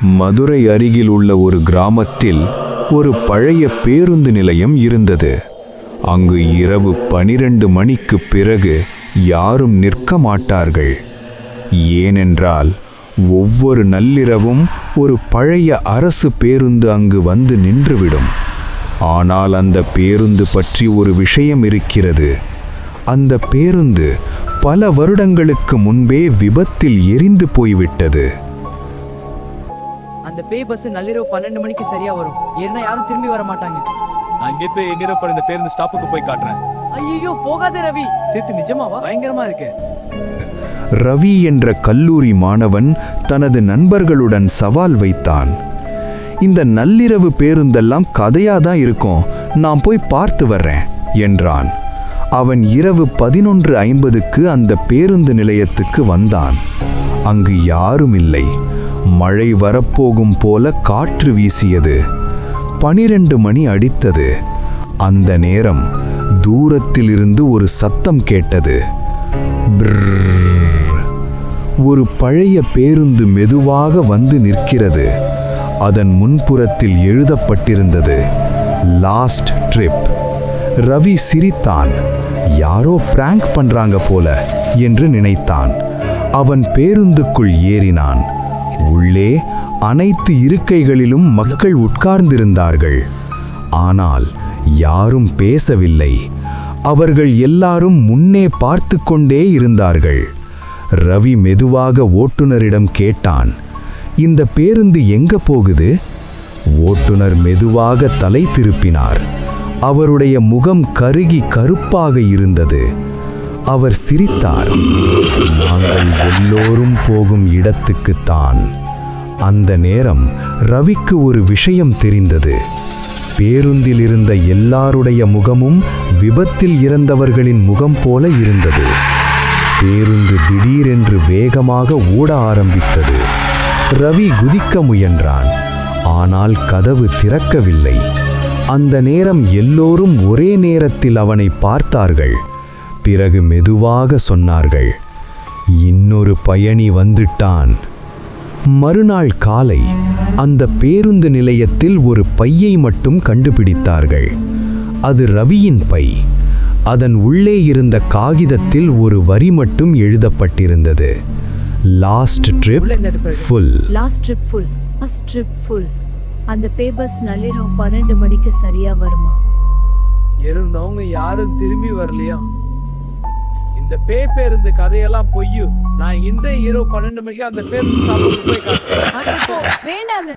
மதுரை அருகில் உள்ள ஒரு கிராமத்தில் ஒரு பழைய பேருந்து நிலையம் இருந்தது. அங்கு இரவு 12 மணிக்கு பிறகு யாரும் நிற்க மாட்டார்கள். ஏனென்றால் ஒவ்வொரு நள்ளிரவும் ஒரு பழைய அரசு பேருந்து அங்கு வந்து நின்றுவிடும். ஆனால் அந்த பேருந்து பற்றி ஒரு விஷயம் இருக்கிறது. அந்த பேருந்து பல வருடங்களுக்கு முன்பே விபத்தில் எரிந்து போய்விட்டது. அந்த பேய் பஸ் நள்ளிரவு 12 மணிக்கு சரியா வரும். ஏன்னா யாரும் திரும்பி வர மாட்டாங்க. அங்கே போய் எங்க இந்த பேருந்து ஸ்டாப்புக்கு போய் காட்டுறேன். ஐயோ போகாதே ரவி. சேத்து நிஜமாவா? பயங்கரமா இருக்கு. ரவி என்ற கல்லூரி மாணவன் தனது நண்பர்களுடன் சவால் வைத்தான். இந்த நள்ளிரவு பேருந்தெல்லாம் கதையாதான் இருக்கும், நான் போய் பார்த்து வர்றேன் என்றான். அவன் இரவு 11:50க்கு அந்த பேருந்து நிலையத்துக்கு வந்தான். அங்கு யாரும் இல்லை. மழை வரப்போகும் போல காற்று வீசியது. 12 மணி அடித்தது. அந்த நேரம் தூரத்திலிருந்து ஒரு சத்தம் கேட்டது. ஒரு பழைய பேருந்து மெதுவாக வந்து நிற்கிறது. அதன் முன்புறத்தில் எழுதப்பட்டிருந்தது, லாஸ்ட் ட்ரிப். ரவி சிரித்தான். யாரோ பிராங்க் பண்றாங்க போல என்று நினைத்தான். அவன் பேருந்துக்குள் ஏறினான். உள்ளே அனைத்து இருக்கைகளிலும் மக்கள் உட்கார்ந்திருந்தார்கள். ஆனால் யாரும் பேசவில்லை. அவர்கள் எல்லாரும் முன்னே பார்த்து கொண்டே இருந்தார்கள். ரவி மெதுவாக ஓட்டுநரிடம் கேட்டான், இந்த பேருந்து எங்க போகுது? ஓட்டுநர் மெதுவாக தலை திருப்பினார். அவருடைய முகம் கருகி கருப்பாக இருந்தது. அவர் சிரித்தார். நாங்கள் எல்லோரும் போகும் இடத்துக்குத்தான். அந்த நேரம் ரவிக்கு ஒரு விஷயம் தெரிந்தது. பேருந்தில் இருந்த எல்லாருடைய முகமும் விபத்தில் இறந்தவர்களின் முகம் போல இருந்தது. பேருந்து திடீரென்று வேகமாக ஓட ஆரம்பித்தது. ரவி குதிக்க முயன்றான். ஆனால் கதவு திறக்கவில்லை. அந்த நேரம் எல்லோரும் ஒரே நேரத்தில் அவனை பார்த்தார்கள். பிறகு மெதுவாக சொன்னார்கள், இன்னொரு பயணி வந்துட்டான். மறுநாள் காலை அந்த பேருந்து நிலையத்தில் ஒரு பையை மட்டும் கண்டுபிடித்தார்கள். அது ரவியின் பை. அதன் உள்ளே இருந்த காகிதத்தில் ஒரு வரி மட்டும் எழுதப்பட்டிருந்தது, last trip full. Last trip full. First trip full. அந்த பேபர்ஸ் நள்ளிரவு 12 மணிக்கு சரியா வருமா? இருந்தவங்க யாரும் திரும்பி வரலையா? இந்த பேருந்து கதையெல்லாம் பொய்யு. நான் இன்றைய இரவு 12 மணிக்கு அந்த பேருந்து ஸ்டாப்புக்கு போய் காட்டுறேன். வேண்டாம்.